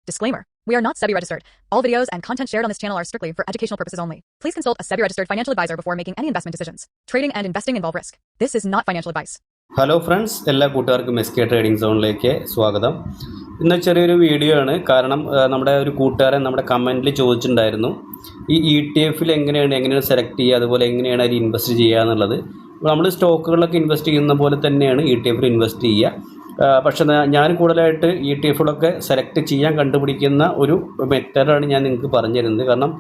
Disclaimer. We are not SEBI registered. All videos and content shared on this channel are strictly for educational purposes only. Please consult a SEBI registered financial advisor before making any investment decisions. Trading and investing involve risk. This is not financial advice. Hello friends, എല്ലാ കൂട്ടുകാർക്കും S K trading സോണിലേക്ക് സ്വാഗതം. ഇന്ന് ചെറിയൊരു video ആണ്. കാരണം നമ്മുടെ ഒരു കൂട്ടുകാരൻ നമ്മുടെ കമൻറ്റിൽ ചോദിച്ചിട്ടുണ്ടായിരുന്നു, ഈ ETF എങ്ങനെയാണ് സെലക്ട് ചെയ്യുക, അതുപോലെ എങ്ങനെയാണ് അതിൽ ഇൻവെസ്റ്റ് ചെയ്യുക എന്നുള്ളത്. നമ്മൾ സ്റ്റോക്കുകളിലൊക്കെ ഇൻവെസ്റ്റ് ചെയ്യുന്ന പോലെ തന്നെയാണ് ETF ഇൻവെസ്റ്റ് ചെയ്യുക. പക്ഷേ ഞാൻ കൂടുതലായിട്ട് ETF സെലക്ട് ചെയ്യാൻ കണ്ടുപിടിക്കുന്ന ഒരു മെത്തേഡാണ് ഞാൻ നിങ്ങൾക്ക് പറഞ്ഞു തരുന്നത്. കാരണം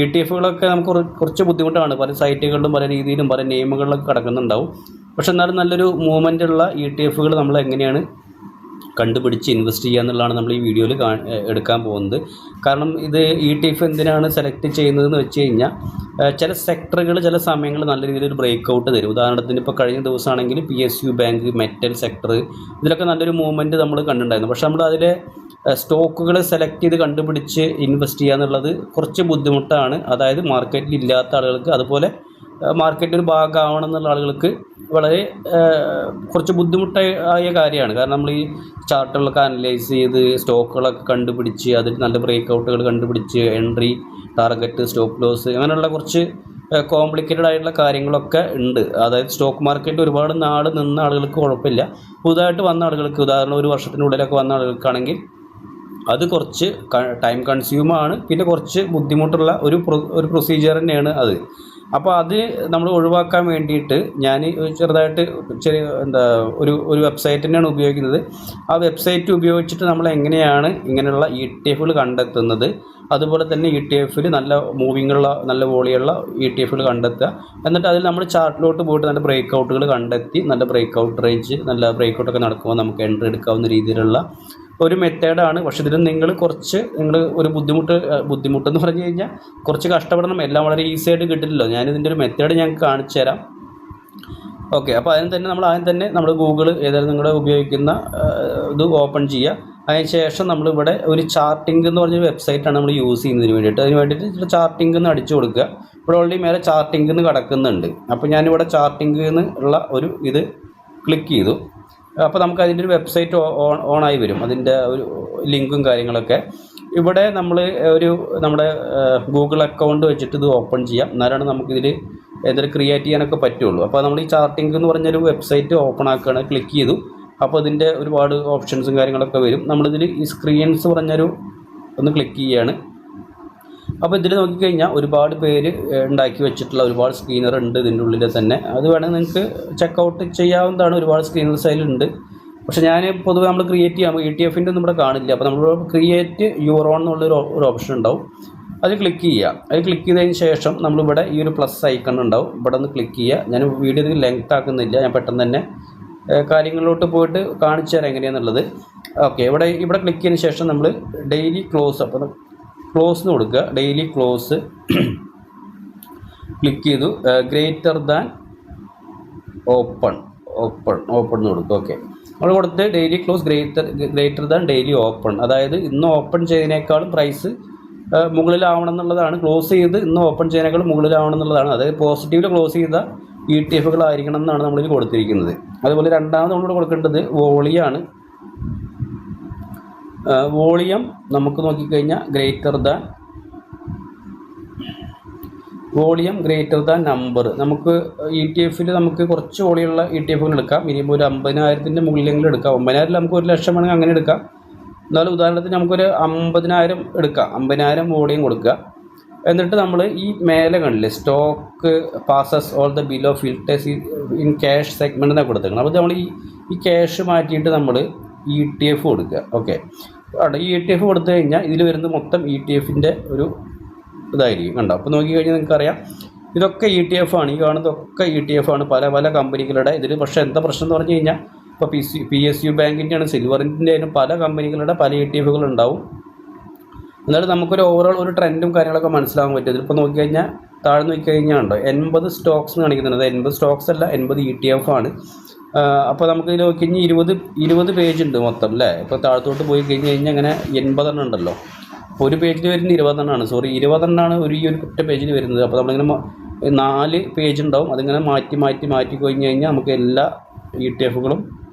ETF നമുക്ക് കുറച്ച് ബുദ്ധിമുട്ടാണ്. പല സൈറ്റുകളിലും പല രീതിയിലും പല നെയിമുകളിലൊക്കെ കിടക്കുന്നുണ്ടാവും. പക്ഷെ എന്നാലും നല്ലൊരു മൂവ്മെൻ്റ് ഉള്ള ETF നമ്മൾ എങ്ങനെയാണ് കണ്ടുപിടിച്ച് ഇൻവെസ്റ്റ് ചെയ്യുക എന്നുള്ളതാണ് നമ്മൾ ഈ വീഡിയോയിൽ എടുക്കാൻ പോകുന്നത്. കാരണം ഇത് ETF എന്തിനാണ് സെലക്ട് ചെയ്യുന്നതെന്ന് വെച്ച് കഴിഞ്ഞാൽ, ചില സെക്ടറുകൾ ചില സമയങ്ങളിൽ നല്ല രീതിയിൽ ബ്രേക്ക് ഔട്ട് തരും. ഉദാഹരണത്തിന് ഇപ്പോൾ കഴിഞ്ഞ ദിവസമാണെങ്കിൽ PSU ബാങ്ക്, മെറ്റൽ സെക്ടർ, ഇതിലൊക്കെ നല്ലൊരു മൂവ്മെൻറ്റ് നമ്മൾ കണ്ടിട്ടുണ്ടായിരുന്നു. പക്ഷേ നമ്മൾ അതിലെ സ്റ്റോക്കുകൾ സെലക്ട് ചെയ്ത് കണ്ടുപിടിച്ച് ഇൻവെസ്റ്റ് ചെയ്യുക എന്നുള്ളത് കുറച്ച് ബുദ്ധിമുട്ടാണ്. അതായത് മാർക്കറ്റിൽ ഇല്ലാത്ത ആളുകൾക്ക്, അതുപോലെ മാർക്കറ്റിൽ ഒരു ഭാഗമാവണം എന്നുള്ള ആളുകൾക്ക് വളരെ കുറച്ച് ബുദ്ധിമുട്ടായ കാര്യമാണ്. കാരണം നമ്മൾ ഈ ചാർട്ടുകളൊക്കെ അനലൈസ് ചെയ്ത് സ്റ്റോക്കുകളൊക്കെ കണ്ടുപിടിച്ച് അതിൽ നല്ല ബ്രേക്ക് ഔട്ടുകൾ കണ്ടുപിടിച്ച് എൻട്രി, ടാർഗറ്റ്, സ്റ്റോപ്പ് ലോസ്, അങ്ങനെയുള്ള കുറച്ച് കോംപ്ലിക്കേറ്റഡ് ആയിട്ടുള്ള കാര്യങ്ങളൊക്കെ ഉണ്ട്. അതായത് സ്റ്റോക്ക് മാർക്കറ്റ് ഒരുപാട് നാൾ നിന്ന ആളുകൾക്ക് കുഴപ്പമില്ല. പുതുതായിട്ട് വന്ന ആളുകൾക്ക്, ഉദാഹരണം ഒരു വർഷത്തിനുള്ളിലൊക്കെ വന്ന ആളുകൾക്കാണെങ്കിൽ അത് കുറച്ച് ടൈം കൺസ്യൂമാണ്, പിന്നെ കുറച്ച് ബുദ്ധിമുട്ടുള്ള ഒരു പ്രൊസീജിയർ തന്നെയാണ് അത്. അപ്പോൾ അത് നമ്മൾ ഒഴിവാക്കാൻ വേണ്ടിയിട്ട് ഞാൻ ചെറുതായിട്ട് ഒരു വെബ്സൈറ്റ് തന്നെയാണ് ഉപയോഗിക്കുന്നത്. ആ വെബ്സൈറ്റ് ഉപയോഗിച്ചിട്ട് നമ്മൾ എങ്ങനെയാണ് ഇങ്ങനെയുള്ള ETF കണ്ടെത്തുന്നത്, അതുപോലെ തന്നെ ETF നല്ല മൂവിങ്ങുള്ള നല്ല വോളിയുള്ള ETF കണ്ടെത്തുക. എന്നിട്ട് അതിൽ നമ്മൾ ചാർട്ടിലോട്ട് പോയിട്ട് നല്ല ബ്രേക്ക് ഔട്ടുകൾ കണ്ടെത്തി, നല്ല ബ്രേക്ക് ഔട്ട് റേഞ്ച്, നല്ല ബ്രേക്ക് ഔട്ടൊക്കെ നടക്കുമ്പോൾ നമുക്ക് എൻട്രി എടുക്കാവുന്ന രീതിയിലുള്ള ഒരു മെത്തേഡാണ്. പക്ഷേ ഇതിൽ നിങ്ങൾ ഒരു ബുദ്ധിമുട്ടെന്ന് പറഞ്ഞു കഴിഞ്ഞാൽ കുറച്ച് കഷ്ടപ്പെടണം. എല്ലാം വളരെ ഈസി ആയിട്ട് കിട്ടില്ലല്ലോ. ഞാനിതിൻ്റെ ഒരു മെത്തേഡ് ഞങ്ങൾക്ക് കാണിച്ചു തരാം. ഓക്കെ, അപ്പോൾ ആദ്യം തന്നെ നമ്മൾ ഗൂഗിൾ ഏതായാലും നിങ്ങൾ ഉപയോഗിക്കുന്ന ഇത് ഓപ്പൺ ചെയ്യുക. അതിന് ശേഷം നമ്മളിവിടെ ഒരു ചാർട്ടിംഗ് എന്ന് പറഞ്ഞൊരു വെബ്സൈറ്റാണ് നമ്മൾ യൂസ് ചെയ്യുന്നതിന് വേണ്ടിയിട്ട്. അതിന് വേണ്ടിയിട്ട് ചാർട്ടിംഗ് എന്ന് അടിച്ചു കൊടുക്കുക. ഇവിടെ ഓൾറെഡി മേലെ ചാർട്ടിംഗ് എന്ന് കിടക്കുന്നുണ്ട്. അപ്പോൾ ഞാനിവിടെ ചാർട്ടിംഗ് എന്നുള്ള ഒരു ഇത് ക്ലിക്ക് ചെയ്തു. അപ്പോൾ നമുക്ക് അതിൻ്റെ ഒരു വെബ്സൈറ്റ് ഓണായി വരും. അതിൻ്റെ ഒരു ലിങ്കും കാര്യങ്ങളൊക്കെ ഇവിടെ നമ്മുടെ ഗൂഗിൾ അക്കൗണ്ട് വെച്ചിട്ട് ഇത് ഓപ്പൺ ചെയ്യാം. എന്നാലാണ് നമുക്കിതിൽ എന്തെങ്കിലും ക്രിയേറ്റ് ചെയ്യാനൊക്കെ പറ്റുള്ളൂ. അപ്പോൾ നമ്മൾ ഈ ചാർട്ടിംഗ് എന്ന് പറഞ്ഞൊരു വെബ്സൈറ്റ് ഓപ്പൺ ആക്കുകയാണ്. ക്ലിക്ക് ചെയ്തു. അപ്പോൾ ഇതിൻ്റെ ഒരുപാട് ഓപ്ഷൻസും കാര്യങ്ങളൊക്കെ വരും. നമ്മളിതിൽ ഈ സ്ക്രീൻസ് പറഞ്ഞൊരു ഒന്ന് ക്ലിക്ക് ചെയ്യുകയാണ്. അപ്പോൾ ഇതിൽ നോക്കിക്കഴിഞ്ഞാൽ ഒരുപാട് പേര് ഉണ്ടാക്കി വെച്ചിട്ടുള്ള ഒരുപാട് സ്ക്രീനർ ഉണ്ട് ഇതിൻ്റെ ഉള്ളിൽ തന്നെ. അത് വേണമെങ്കിൽ നിങ്ങൾക്ക് ചെക്കൗട്ട് ചെയ്യാവുന്നതാണ്. ഒരുപാട് സ്ക്രീനേഴ്സ് അതിലുണ്ട്. പക്ഷേ ഞാൻ പൊതുവെ നമ്മൾ ക്രിയേറ്റ് ചെയ്യാം, ETF ഒന്നും ഇവിടെ കാണില്ല. അപ്പോൾ നമ്മൾ ക്രിയേറ്റ് യുവർ ഓൺ എന്നുള്ളൊരു ഓപ്ഷൻ ഉണ്ടാവും. അത് ക്ലിക്ക് ചെയ്യുക. അത് ക്ലിക്ക് ചെയ്തതിന് ശേഷം നമ്മളിവിടെ ഈ ഒരു പ്ലസ് ഐക്കൺ ഉണ്ടാവും. ഇവിടെ ഒന്ന് ക്ലിക്ക് ചെയ്യുക. ഞാൻ വീഡിയോ ഇതിൽ ലെങ്ത് ആക്കുന്നില്ല, ഞാൻ പെട്ടെന്ന് തന്നെ കാര്യങ്ങളിലോട്ട് പോയിട്ട് കാണിച്ചു തരാം എങ്ങനെയാണെന്നുള്ളത്. ഓക്കെ, ഇവിടെ ക്ലിക്ക് ചെയ്തതിന് ശേഷം നമ്മൾ ഡെയിലി ക്ലോസ്, അപ്പോൾ ക്ലോസ് കൊടുക്കുക. ഡെയിലി ക്ലോസ് ക്ലിക്ക് ചെയ്തു. ഗ്രേറ്റർ ദാൻ ഓപ്പൺ എന്ന് കൊടുക്കുക. ഓക്കെ, നമ്മൾ കൊടുത്ത് daily close greater than daily open. അതായത് ഇന്ന് ഓപ്പൺ ചെയ്തതിനേക്കാളും പ്രൈസ് മുകളിലാവണം എന്നുള്ളതാണ്. ക്ലോസ് ചെയ്ത് ഇന്ന് ഓപ്പൺ ചെയ്യുന്നതിനേക്കാളും മുകളിലാവണം എന്നുള്ളതാണ്. അതായത് പോസിറ്റീവിൽ ക്ലോസ് ചെയ്ത ETF ആയിരിക്കണം എന്നാണ് നമ്മളിത് കൊടുത്തിരിക്കുന്നത്. അതുപോലെ രണ്ടാമത് നമ്മളിവിടെ കൊടുക്കേണ്ടത് വോളിയാണ്. വോളിയം നമുക്ക് നോക്കിക്കഴിഞ്ഞാൽ ഗ്രേറ്റർ ദാൻ നമ്പർ. നമുക്ക് ETF നമുക്ക് കുറച്ച് വോളിയുള്ള ETF എടുക്കാം. മിനിമം ഒരു 50,000 മുകളിലെങ്കിലും എടുക്കാം. 50,000 നമുക്ക് 1,00,000 വേണമെങ്കിൽ അങ്ങനെ എടുക്കാം. എന്നാലും ഉദാഹരണത്തിന് നമുക്കൊരു 50,000 എടുക്കാം. 50,000 വോളിയം കൊടുക്കുക. എന്നിട്ട് നമ്മൾ ഈ മേലെ കണ്ടില്ലേ, stock passes all the below filters in cash segment എന്നൊക്കെ കൊടുത്തേക്കണം. അപ്പോൾ നമ്മൾ ഈ ക്യാഷ് മാറ്റിയിട്ട് നമ്മൾ ETF കൊടുക്കുക. ഓക്കെ, അവിടെ ഈ ETF കൊടുത്തു കഴിഞ്ഞാൽ ഇതിൽ വരുന്ന മൊത്തം ETF ഒരു ഇതായിരിക്കും. കണ്ടോ? അപ്പോൾ നോക്കിക്കഴിഞ്ഞാൽ നിങ്ങൾക്കറിയാം ഇതൊക്കെ ETF ആണ്. ഈ കാണുന്നതൊക്കെ ETF ആണ്, പല കമ്പനികളുടെ ഇതിൽ. പക്ഷേ എന്താ പ്രശ്നം എന്ന് പറഞ്ഞു കഴിഞ്ഞാൽ, ഇപ്പോൾ PSU ബാങ്കിൻ്റെയാണ്, സിൽവറിൻ്റെ ആയാലും പല കമ്പനികളുടെ പല ETF ഉണ്ടാവും. എന്നാലും നമുക്കൊരു ഓവറോൾ ഒരു ട്രെൻഡും കാര്യങ്ങളൊക്കെ മനസ്സിലാകാൻ പറ്റും. ഇതിലിപ്പോൾ നോക്കിക്കഴിഞ്ഞാൽ താഴെ നോക്കിക്കഴിഞ്ഞാൽ ഉണ്ടോ 80 സ്റ്റോക്സ് കാണിക്കുന്നുണ്ട്. അത് 80 സ്റ്റോക്സ് അല്ല, 80 ETF ആണ്. അപ്പോൾ നമുക്ക് ഇതിൽ നോക്കിക്കഴിഞ്ഞാൽ 20 പേജ് ഉണ്ട് മൊത്തം അല്ലേ. ഇപ്പോൾ താഴത്തോട്ട് പോയി കഴിഞ്ഞാൽ അങ്ങനെ 80 ഉണ്ടല്ലോ. അപ്പോൾ ഒരു പേജിൽ വരുന്ന 20 ഒരു ഒറ്റ പേജിൽ വരുന്നത്. അപ്പോൾ നമ്മളിങ്ങനെ 4 പേജ് ഉണ്ടാവും. അതിങ്ങനെ മാറ്റി കഴിഞ്ഞ് കഴിഞ്ഞാൽ നമുക്ക് എല്ലാ ETF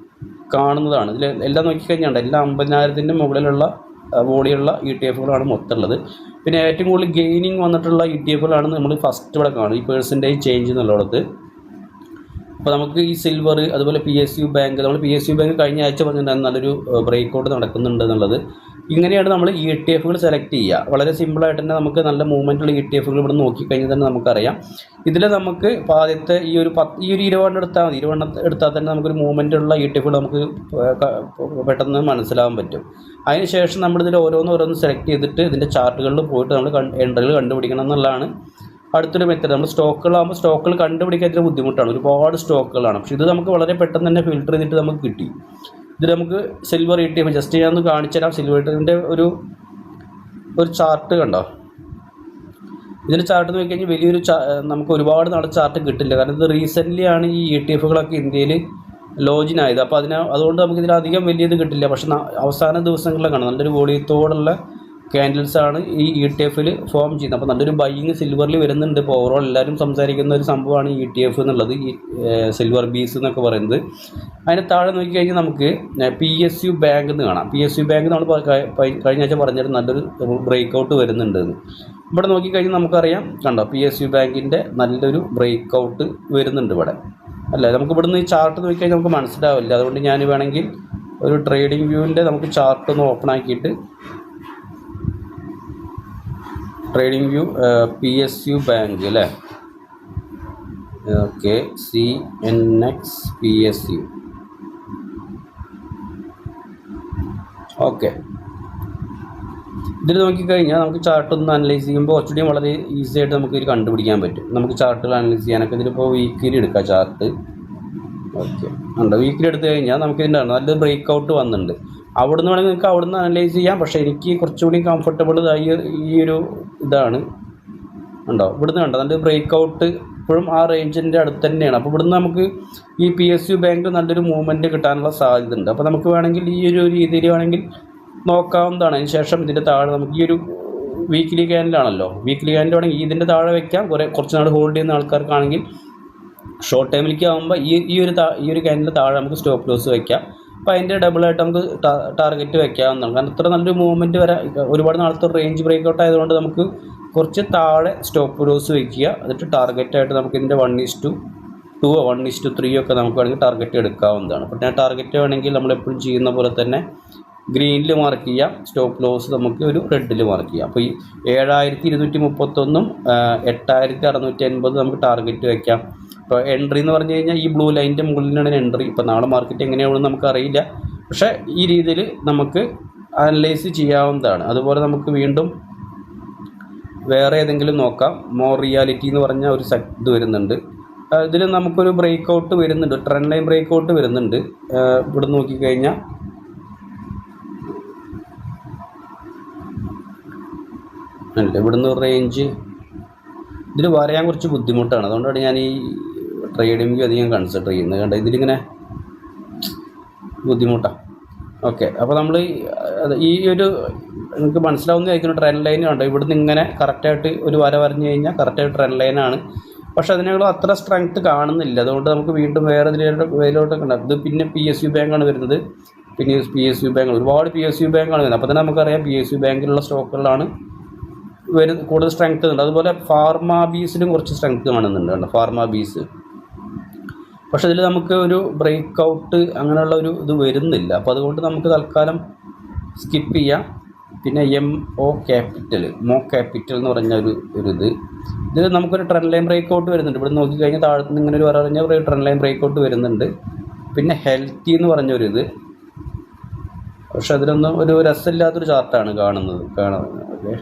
കാണുന്നതാണ്. ഇതിൽ എല്ലാം നോക്കിക്കഴിഞ്ഞാൽ എല്ലാം 50,000 മുകളിലുള്ള ബോഡിയുള്ള ETF-കളാണ് മൊത്തമുള്ളത്. പിന്നെ ഏറ്റവും കൂടുതൽ ഗെയിനിങ് വന്നിട്ടുള്ള ETF-കളാണ് നമ്മൾ ഫസ്റ്റ് ഇവിടെ കാണും, ഈ പെർസെൻറ്റേജ് ചേഞ്ച് എന്നുള്ളത്. അപ്പോൾ നമുക്ക് ഈ സിൽവർ, അതുപോലെ PSU ബാങ്ക്, നമ്മൾ PSU ബാങ്ക് കഴിഞ്ഞ ആഴ്ച പറഞ്ഞിട്ടുണ്ടായിരുന്നു നല്ലൊരു ബ്രേക്ക് ഔട്ട് നടക്കുന്നുണ്ട് എന്നുള്ളത്. ഇങ്ങനെയാണ് നമ്മൾ ETF-കൾ സെലക്ട് ചെയ്യുക. വളരെ സിമ്പിളായിട്ട് തന്നെ നമുക്ക് നല്ല മൂവ്മെൻറ്റുള്ള ETF-കൾ ഇവിടെ നോക്കിക്കഴിഞ്ഞാൽ തന്നെ നമുക്കറിയാം. ഇതിൽ നമുക്ക് ഇപ്പോൾ ആദ്യത്തെ ഈ ഒരു 20 എടുത്താൽ മതി, 20 എടുത്താൽ തന്നെ നമുക്കൊരു മൂവ്മെൻറ്റുള്ള ETF-കൾ നമുക്ക് പെട്ടെന്ന് മനസ്സിലാവാൻ പറ്റും. അതിനുശേഷം നമ്മളിതിൽ ഓരോന്ന് സെലക്ട് ചെയ്തിട്ട് ഇതിൻ്റെ ചാർട്ടുകളിൽ പോയിട്ട് നമ്മൾ എൻട്രികൾ കണ്ടുപിടിക്കണം എന്നുള്ളതാണ് അടുത്തൊരു മെത്തേഡ്. നമ്മൾ സ്റ്റോക്കുകളാകുമ്പോൾ സ്റ്റോക്കുകൾ കണ്ടുപിടിക്കാൻ ഇത്തിരി ബുദ്ധിമുട്ടാണ്, ഒരുപാട് സ്റ്റോക്കുകളാണ്. പക്ഷേ ഇത് നമുക്ക് വളരെ പെട്ടെന്ന് തന്നെ ഫിൽറ്റർ ചെയ്തിട്ട് നമുക്ക് കിട്ടി. ഇത് നമുക്ക് സിൽവർ ETF ജസ്റ്റ് ഞാനൊന്ന് കാണിച്ചു തരാം. സിൽവറിൻ്റെ ഒരു ചാർട്ട് കണ്ടോ, ഇതിൻ്റെ ചാർട്ട് നോക്കിക്കഴിഞ്ഞാൽ വലിയൊരു നമുക്ക് ഒരുപാട് നാളെ ചാർട്ട് കിട്ടില്ല. കാരണം ഇത് റീസെൻ്റ്ലി ആണ് ഈ ETF-കളൊക്കെ ഇന്ത്യയിൽ ലോഞ്ചിനായത്. അപ്പോൾ അതുകൊണ്ട് നമുക്കിതിലധികം വലിയത് കിട്ടില്ല. പക്ഷേ അവസാന ദിവസങ്ങളിലൊക്കെ നല്ലൊരു വോളിയത്തോടുള്ള ക്യാൻഡിൽസാണ് ഈ ETF-ൽ ഫോം ചെയ്യുന്നത്. അപ്പോൾ നല്ലൊരു ബൈയിങ് സിൽവറിൽ വരുന്നുണ്ട്. ഇപ്പോൾ ഓവറോൾ എല്ലാവരും സംസാരിക്കുന്ന ഒരു സംഭവമാണ് ഈ ETF എന്നുള്ളത്, ഈ സിൽവർ ബീസ് എന്നൊക്കെ പറയുന്നത്. അതിന് താഴെ നോക്കിക്കഴിഞ്ഞാൽ നമുക്ക് PSU ബാങ്ക് എന്ന് കാണാം. PSU ബാങ്ക് നമ്മൾ കഴിഞ്ഞ ആഴ്ച പറഞ്ഞിട്ട് നല്ലൊരു ബ്രേക്ക് ഔട്ട് വരുന്നുണ്ട്. ഇവിടെ നോക്കിക്കഴിഞ്ഞാൽ നമുക്കറിയാം, കണ്ടോ PSU ബാങ്കിൻ്റെ നല്ലൊരു ബ്രേക്ക് ഔട്ട് വരുന്നുണ്ട് ഇവിടെ, അല്ലേ? നമുക്ക് ഇവിടുന്ന് ഈ ചാർട്ട് നോക്കിക്കഴിഞ്ഞാൽ നമുക്ക് മനസ്സിലാവില്ല. അതുകൊണ്ട് ഞാൻ വേണമെങ്കിൽ ഒരു ട്രേഡിംഗ് വ്യൂവിൻ്റെ നമുക്ക് ചാർട്ട് ഒന്ന് ഓപ്പൺ ആക്കിയിട്ട് ട്രേഡിംഗ് വ്യൂ PSU ബാങ്ക് അല്ലേ, ഓക്കെ, CNX PSU, ഓക്കെ. ഇതിൽ നോക്കിക്കഴിഞ്ഞാൽ നമുക്ക് ചാർട്ട് ഒന്ന് അനലൈസ് ചെയ്യുമ്പോൾ കുറച്ചുകൂടി വളരെ ഈസി ആയിട്ട് നമുക്ക് ഇത് കണ്ടുപിടിക്കാൻ പറ്റും. നമുക്ക് ചാർട്ടുകൾ അനലൈസ് ചെയ്യാനൊക്കെ ഇതിലിപ്പോൾ വീക്കിലി എടുക്കാം ചാർട്ട്, ഓക്കെ. ഉണ്ട്, വീക്കിലി എടുത്തു കഴിഞ്ഞാൽ നമുക്ക് ഇതിൻ്റെ നല്ലൊരു ബ്രേക്ക് ഔട്ട് വന്നിട്ടുണ്ട്. അവിടുന്ന് വേണമെങ്കിൽ നിങ്ങൾക്ക് അവിടുന്ന് അനലൈസ് ചെയ്യാം. പക്ഷേ എനിക്ക് കുറച്ചുകൂടി കംഫർട്ടബിൾ ഈ ഒരു ഇതാണ്, ഉണ്ടോ? ഇവിടുന്ന് കണ്ടോ നല്ലൊരു ബ്രേക്ക് ഔട്ട് ഇപ്പോഴും ആ റേഞ്ചിൻ്റെ അടുത്ത് തന്നെയാണ്. അപ്പോൾ ഇവിടുന്ന് നമുക്ക് ഈ PSU ബാങ്ക് നല്ലൊരു മൂവ്മെൻറ്റ് കിട്ടാനുള്ള സാധ്യത ഉണ്ട്. അപ്പോൾ നമുക്ക് വേണമെങ്കിൽ ഈ ഒരു രീതിയിൽ വേണമെങ്കിൽ നോക്കാവുന്നതാണ്. അതിന് ശേഷം ഇതിൻ്റെ താഴെ നമുക്ക് ഈ ഒരു വീക്കിലി ക്യാൻഡിലാണല്ലോ, വീക്കിലി ക്യാൻഡിൽ വേണമെങ്കിൽ ഇതിൻ്റെ താഴെ വയ്ക്കാം. കുറച്ച് നാൾ ഹോൾഡ് ചെയ്യുന്ന ആൾക്കാർക്കാണെങ്കിൽ ഷോർട്ട് ടൈമിലേക്ക് ആകുമ്പോൾ ഈ ഒരു ക്യാൻഡിൽ താഴെ നമുക്ക് സ്റ്റോപ്പ് ലോസ് വയ്ക്കാം. അപ്പോൾ അതിൻ്റെ ഡബിളായിട്ട് നമുക്ക് ടാർഗറ്റ് വയ്ക്കാവുന്നതാണ്. കാരണം ഇത്ര നല്ലൊരു മൂവ്മെൻറ്റ് ഒരുപാട് നാളത്തെ റേഞ്ച് ബ്രേക്ക് ഔട്ട് ആയതുകൊണ്ട് നമുക്ക് കുറച്ച് താഴെ സ്റ്റോപ്പ് ലോസ് വയ്ക്കുക. എന്നിട്ട് ടാർഗറ്റായിട്ട് നമുക്ക് ഇതിൻ്റെ 1:2, 1:3 ഒക്കെ നമുക്ക് വേണമെങ്കിൽ ടാർഗറ്റ് എടുക്കാവുന്നതാണ്. അപ്പോൾ ഞാൻ ടാർഗറ്റ് വേണമെങ്കിൽ നമ്മളെപ്പോഴും ചെയ്യുന്ന പോലെ തന്നെ ഗ്രീനിൽ മാർക്ക് ചെയ്യാം, സ്റ്റോപ്പ് ലോസ് നമുക്ക് ഒരു റെഡിൽ മാർക്ക് ചെയ്യാം. അപ്പോൾ ഈ 7231 8680 നമുക്ക് ടാർഗറ്റ് വയ്ക്കാം. ഇപ്പോൾ എൻട്രി എന്ന് പറഞ്ഞു കഴിഞ്ഞാൽ ഈ ബ്ലൂ ലൈനിൻ്റെ മുകളിലാണ് എൻട്രി. ഇപ്പോൾ നാളെ മാർക്കറ്റ് എങ്ങനെയാണെന്ന് നമുക്കറിയില്ല, പക്ഷേ ഈ രീതിയിൽ നമുക്ക് അനലൈസ് ചെയ്യാവുന്നതാണ്. അതുപോലെ നമുക്ക് വീണ്ടും വേറെ ഏതെങ്കിലും നോക്കാം. മോർ റിയാലിറ്റി എന്ന് പറഞ്ഞ ഒരു ഇത് വരുന്നുണ്ട്. ഇതിൽ നമുക്കൊരു ബ്രേക്ക് ഔട്ട് വരുന്നുണ്ട്, ട്രെൻഡ് ലൈൻ ബ്രേക്ക് ഔട്ട് വരുന്നുണ്ട്. ഇവിടെ നോക്കിക്കഴിഞ്ഞാൽ അല്ല, ഇവിടുന്ന് റേഞ്ച് ഇതിൽ വരയാൻ കുറച്ച് ബുദ്ധിമുട്ടാണ്. അതുകൊണ്ടാണ് ഞാൻ ഈ ട്രേഡിംഗ് വ്യൂ അധികം കൺസിഡർ ചെയ്യുന്നത്. കണ്ട ഇതിലിങ്ങനെ ബുദ്ധിമുട്ടാണ്. ഓക്കെ, അപ്പോൾ നമ്മൾ ഈ ഒരു നിങ്ങൾക്ക് മനസ്സിലാവുന്നതായിരിക്കും ട്രെൻഡ് ലൈൻ കണ്ടോ. ഇവിടുന്ന് ഇങ്ങനെ കറക്റ്റായിട്ട് ഒരു വര വരഞ്ഞു കഴിഞ്ഞാൽ കറക്റ്റായിട്ട് ട്രെൻഡ് ലൈനാണ്. പക്ഷേ അതിനുള്ള അത്ര സ്ട്രെങ്ത് കാണുന്നില്ല. അതുകൊണ്ട് നമുക്ക് വീണ്ടും വേറെ ഇതിലോട്ടൊക്കെ ഉണ്ടാകും. ഇത് പിന്നെ PSU ബാങ്കാണ് വരുന്നത്. പിന്നെ PSU ബാങ്ക് ഒരുപാട് PSU ബാങ്കാണ് വരുന്നത്. അപ്പോൾ തന്നെ നമുക്കറിയാം PSU ബാങ്കിലുള്ള സ്റ്റോക്കുകളാണ് കൂടുതൽ സ്ട്രെങ്ത് ഉണ്ട്. അതുപോലെ ഫാർമ ബീസിലും കുറച്ച് സ്ട്രെങ്ത് കാണുന്നുണ്ട്, കണ്ടോ ഫാർമ ബീസ്. പക്ഷേ ഇതിൽ നമുക്ക് ഒരു ബ്രേക്ക് ഔട്ട് അങ്ങനെയുള്ള ഒരു ഇത് വരുന്നില്ല. അപ്പോൾ അതുകൊണ്ട് നമുക്ക് തൽക്കാലം സ്കിപ്പ് ചെയ്യാം. പിന്നെ MO ക്യാപിറ്റൽ എന്ന് പറഞ്ഞ ഇതിൽ നമുക്കൊരു ട്രെൻഡ് ലൈൻ ബ്രേക്ക് ഔട്ട് വരുന്നുണ്ട്. ഇവിടെ നോക്കിക്കഴിഞ്ഞാൽ താഴത്ത് നിന്ന് ഇങ്ങനെ ഒരു പറഞ്ഞ ട്രെൻഡ് ലൈൻ ബ്രേക്ക് ഔട്ട് വരുന്നുണ്ട്. പിന്നെ ഹെൽത്തി എന്ന് പറഞ്ഞൊരിത്, പക്ഷെ അതിലൊന്നും ഒരു രസമില്ലാത്തൊരു ചാർട്ടാണ് കാണുന്നത്. ഓക്കെ,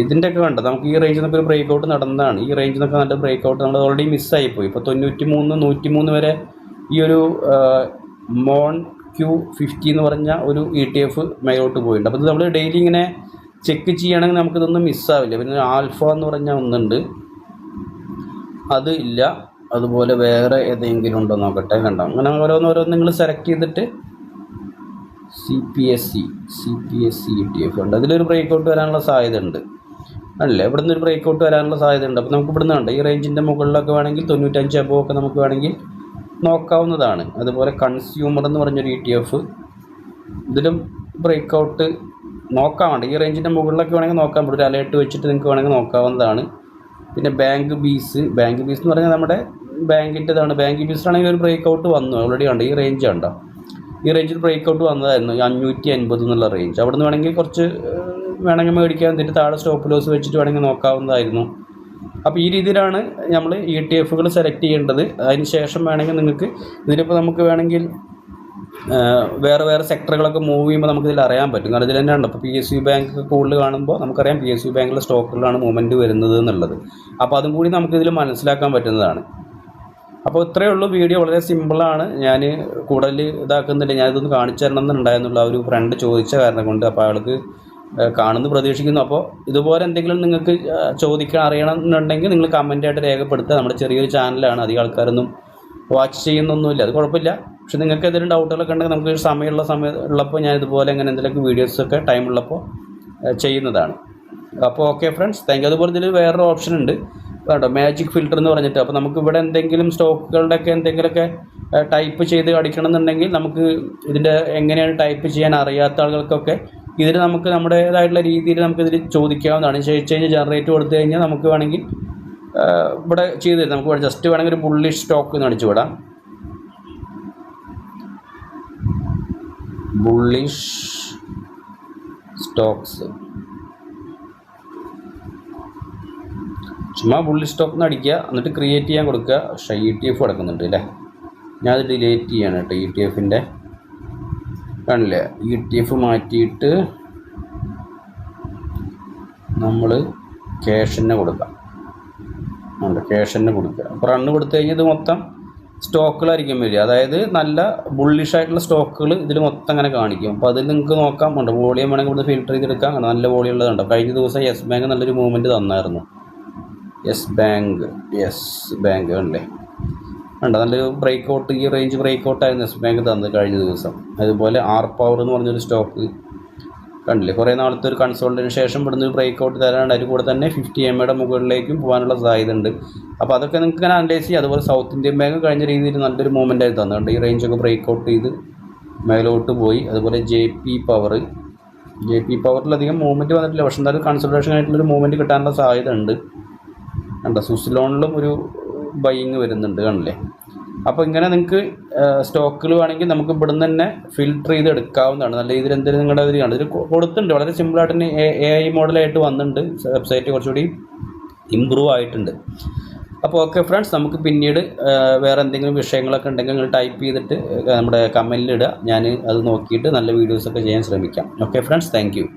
ഇതിൻ്റെയൊക്കെ കണ്ടോ നമുക്ക് ഈ റേഞ്ചിൽ നിന്നൊക്കെ ഒരു ബ്രേക്ക് ഔട്ട് നടന്നതാണ്. ഈ റേഞ്ചിൽ നിന്നൊക്കെ നല്ല ബ്രേക്ക് ഔട്ട് നമ്മൾ ഓൾറെഡി മിസ്സായിപ്പോയി. ഇപ്പോൾ 93, 103 വരെ ഈ ഒരു മോൺ Q50 എന്ന് പറഞ്ഞ ഒരു ETF മേലോട്ട് പോയിട്ടുണ്ട്. അപ്പോൾ ഇത് നമ്മൾ ഡെയിലി ഇങ്ങനെ ചെക്ക് ചെയ്യുകയാണെങ്കിൽ നമുക്കിതൊന്നും മിസ്സാവില്ല. പിന്നെ ആൽഫ എന്ന് പറഞ്ഞാൽ ഒന്നുണ്ട്, അത് ഇല്ല. അതുപോലെ വേറെ ഏതെങ്കിലും ഉണ്ടോ നോക്കട്ടെ. കണ്ടോ അങ്ങനെ ഓരോന്ന് നിങ്ങൾ സെലക്ട് ചെയ്തിട്ട് CPSE ETF ഉണ്ട്. അതിലൊരു ബ്രേക്ക് ഔട്ട് വരാനുള്ള സാധ്യത ഉണ്ട് അല്ലേ? ഇവിടെ നിന്ന് ഒരു ബ്രേക്ക് ഔട്ട് വരാനുള്ള സാധ്യത ഉണ്ട്. അപ്പോൾ നമുക്ക് ഇവിടുന്ന് കണ്ടോ ഈ റേഞ്ചിൻ്റെ മുകളിലൊക്കെ വേണമെങ്കിൽ 95 അബോ ഒക്കെ നമുക്ക് വേണമെങ്കിൽ നോക്കാവുന്നതാണ്. അതുപോലെ കൺസ്യൂമർ എന്ന് പറഞ്ഞൊരു ETF, ഇതിലും ബ്രേക്ക് ഔട്ട് നോക്കാൻ വേണ്ട ഈ റേഞ്ചിൻ്റെ മുകളിലൊക്കെ വേണമെങ്കിൽ നോക്കാൻ പറ്റും. ഒരു അലേർട്ട് വെച്ചിട്ട് നിങ്ങൾക്ക് വേണമെങ്കിൽ നോക്കാവുന്നതാണ്. പിന്നെ ബാങ്ക് ബീസ് എന്ന് പറഞ്ഞാൽ നമ്മുടെ ബാങ്കിൻ്റെതാണ്. ബാങ്ക് ബീസിലാണെങ്കിൽ ഒരു ബ്രേക്ക് ഔട്ട് വന്നു ഓൾറെഡി ഉണ്ട്. ഈ റേഞ്ച് ഉണ്ടോ, ഈ റേഞ്ചിൽ ബ്രേക്ക് ഔട്ട് വന്നതായിരുന്നു 550 എന്നുള്ള റേഞ്ച്. അവിടെ നിന്ന് വേണമെങ്കിൽ കുറച്ച് വേണമെങ്കിൽ മേടിക്കാൻ, എന്നിട്ട് താഴെ സ്റ്റോപ്പ് ലോസ് വെച്ചിട്ട് വേണമെങ്കിൽ നോക്കാവുന്നതായിരുന്നു. അപ്പോൾ ഈ രീതിയിലാണ് നമ്മൾ ETF സെലക്ട് ചെയ്യേണ്ടത്. അതിന് ശേഷം വേണമെങ്കിൽ നിങ്ങൾക്ക് ഇതിലിപ്പോൾ നമുക്ക് വേണമെങ്കിൽ വേറെ സെക്ടറുകളൊക്കെ മൂവ് ചെയ്യുമ്പോൾ നമുക്കിതിൽ അറിയാൻ പറ്റും. കാരണം ഇതിൽ തന്നെ ഉണ്ട്. ഇപ്പോൾ PSU ബാങ്ക് കൂടുതൽ കാണുമ്പോൾ നമുക്കറിയാം PSU ബാങ്കിലെ സ്റ്റോക്കുകളിലാണ് മൂവ്മെൻറ്റ് വരുന്നത് എന്നുള്ളത്. അപ്പോൾ അതും കൂടി നമുക്കിതിൽ മനസ്സിലാക്കാൻ പറ്റുന്നതാണ്. അപ്പോൾ ഇത്രയേ ഉള്ളൂ. വീഡിയോ വളരെ സിമ്പിളാണ്. ഞാൻ കൂടുതൽ ഇതാക്കുന്നില്ല. ഞാനിതൊന്ന് കാണിച്ചു തരണം എന്നുണ്ടായിരുന്നുള്ള ഒരു ഫ്രണ്ട് ചോദിച്ച കാരണം കൊണ്ട്. അപ്പോൾ ആൾക്ക് കാണുന്നു പ്രതീക്ഷിക്കുന്നു. അപ്പോൾ ഇതുപോലെ എന്തെങ്കിലും നിങ്ങൾക്ക് ചോദിക്കാൻ അറിയണം എന്നുണ്ടെങ്കിൽ നിങ്ങൾ കമൻറ്റായിട്ട് രേഖപ്പെടുത്തുക. നമ്മുടെ ചെറിയൊരു ചാനലാണ്, അധികം ആൾക്കാരൊന്നും വാച്ച് ചെയ്യുന്നൊന്നുമില്ല, അത് കുഴപ്പമില്ല. പക്ഷെ നിങ്ങൾക്ക് എന്തെങ്കിലും ഡൗട്ടുകളൊക്കെ ഉണ്ടെങ്കിൽ നമുക്ക് സമയമുള്ളപ്പോൾ ഞാൻ ഇതുപോലെ അങ്ങനെ എന്തെങ്കിലുമൊക്കെ വീഡിയോസൊക്കെ ടൈമുള്ളപ്പോൾ ചെയ്യുന്നതാണ്. അപ്പോൾ ഓക്കെ ഫ്രണ്ട്സ്, താങ്ക് യു. അതുപോലെ ഇതിൽ വേറൊരു ഓപ്ഷൻ ഉണ്ട് കേട്ടോ, മാജിക് ഫിൽറ്റർ എന്ന് പറഞ്ഞിട്ട്. അപ്പോൾ നമുക്ക് ഇവിടെ എന്തെങ്കിലും സ്റ്റോക്കുകളുടെയൊക്കെ എന്തെങ്കിലുമൊക്കെ ടൈപ്പ് ചെയ്ത് അടിക്കണം എന്നുണ്ടെങ്കിൽ നമുക്ക് ഇതിൻ്റെ എങ്ങനെയാണ് ടൈപ്പ് ചെയ്യാൻ അറിയാത്ത ആളുകൾക്കൊക്കെ ഇതിൽ നമുക്ക് നമ്മുടേതായിട്ടുള്ള രീതിയിൽ നമുക്കിതിൽ ചോദിക്കാവുന്നതാണ്. ചേഞ്ച് ജനറേറ്റ് കൊടുത്തു കഴിഞ്ഞാൽ നമുക്ക് വേണമെങ്കിൽ ഇവിടെ ചെയ്ത് തരും. നമുക്ക് ജസ്റ്റ് വേണമെങ്കിൽ ഒരു ബുള്ളിഷ് സ്റ്റോക്ക് എന്ന് അടിച്ചു വിടാം. ബുള്ളിഷ് സ്റ്റോക്സ്, ചുമ്മാ ബുള്ളിഷ് സ്റ്റോക്ക് എന്ന് അടിക്കുക, എന്നിട്ട് ക്രിയേറ്റ് ചെയ്യാൻ കൊടുക്കുക. പക്ഷേ ETF കിടക്കുന്നുണ്ട് അല്ലേ, ഞാനത് ഡിലീറ്റ് ചെയ്യാണ് കേട്ടോ. ETF കാണില്ലേ, ETF മാറ്റിയിട്ട് നമ്മൾ ക്യാഷിന് കൊടുക്കാം. ക്യാഷിന് കൊടുക്കുക. അപ്പോൾ റണ്ണ് കൊടുത്തു കഴിഞ്ഞാൽ ഇത് മൊത്തം സ്റ്റോക്കുകളായിരിക്കും വരിക. അതായത് നല്ല ബുള്ളിഷായിട്ടുള്ള സ്റ്റോക്കുകൾ ഇതിൽ മൊത്തം അങ്ങനെ കാണിക്കും. അപ്പോൾ അതിൽ നിങ്ങൾക്ക് നോക്കാം. ഉണ്ട് വോളിയം വേണമെങ്കിൽ ഇവിടെ ഫിൽറ്റർ ചെയ്തെടുക്കാം. നല്ല വോളിയം ഉള്ളതുണ്ടോ. കഴിഞ്ഞ ദിവസം യെസ് ബാങ്ക് നല്ലൊരു മൂവ്മെൻറ്റ് തന്നായിരുന്നു. യെസ് ബാങ്ക് അല്ലേ ഉണ്ട്, നല്ലൊരു ബ്രേക്ക് ഔട്ട്, ഈ റേഞ്ച് ബ്രേക്ക് ഔട്ടായിരുന്നു യെസ് ബാങ്ക് തന്നത് കഴിഞ്ഞ ദിവസം. അതുപോലെ R പവർ എന്ന് പറഞ്ഞൊരു സ്റ്റോക്ക് കണ്ടില്ലേ, കുറേ നാളത്തെ ഒരു കൺസോൾട്ടിന് ശേഷം ഇവിടുന്ന് ഒരു ബ്രേക്ക് ഔട്ട് തരാനുണ്ട്. അതിൽ കൂടെ തന്നെ 50 MA മുകളിലേക്കും പോകാനുള്ള സാധ്യത ഉണ്ട്. അപ്പോൾ അതൊക്കെ നിങ്ങൾക്ക് ഇങ്ങനെ അനലൈസ് ചെയ്യുക. അതുപോലെ സൗത്ത് ഇന്ത്യൻ ബാങ്ക് കഴിഞ്ഞ രീതിയിൽ നല്ലൊരു മൂവ്മെൻ്റ് ആയി തന്നുണ്ട്. ഈ റേഞ്ചൊക്കെ ബ്രേക്ക് ഔട്ട് ചെയ്ത് മേലോട്ട് പോയി. അതുപോലെ JP പവറിലധികം മൂവ്മെൻറ്റ് വന്നിട്ടില്ല, പക്ഷേ എന്തായാലും കൺസൾട്ടേഷൻ ആയിട്ടുള്ളൊരു മൂവ്മെൻറ്റ് കിട്ടാനുള്ള സാധ്യത ഉണ്ട്. കണ്ടോ, സ്വിസ്ലോണിലും ഒരു ബൈയിങ് വരുന്നുണ്ട് കണ്ടില്ലേ. അപ്പോൾ ഇങ്ങനെ നിങ്ങൾക്ക് സ്റ്റോക്കുകൾ വേണമെങ്കിൽ നമുക്ക് ഇവിടുന്ന് തന്നെ ഫിൽറ്റർ ചെയ്ത് എടുക്കാവുന്നതാണ്. നല്ല രീതിയിൽ എന്തെങ്കിലും നിങ്ങളുടെ ഇതിൽ കാണും. ഇതിൽ കൊടുത്തിട്ടുണ്ട്, വളരെ സിമ്പിളായിട്ട് തന്നെ AI മോഡലായിട്ട് വന്നിട്ടുണ്ട്. വെബ്സൈറ്റ് കുറച്ചുകൂടി ഇമ്പ്രൂവ് ആയിട്ടുണ്ട്. അപ്പോൾ ഓക്കെ ഫ്രണ്ട്സ്, നമുക്ക് പിന്നീട് വേറെ എന്തെങ്കിലും വിഷയങ്ങളൊക്കെ ഉണ്ടെങ്കിൽ നിങ്ങൾ ടൈപ്പ് ചെയ്തിട്ട് നമ്മുടെ കമൻറ്റിലിടുക. ഞാൻ അത് നോക്കിയിട്ട് നല്ല വീഡിയോസൊക്കെ ചെയ്യാൻ ശ്രമിക്കാം. Okay friends, thank you.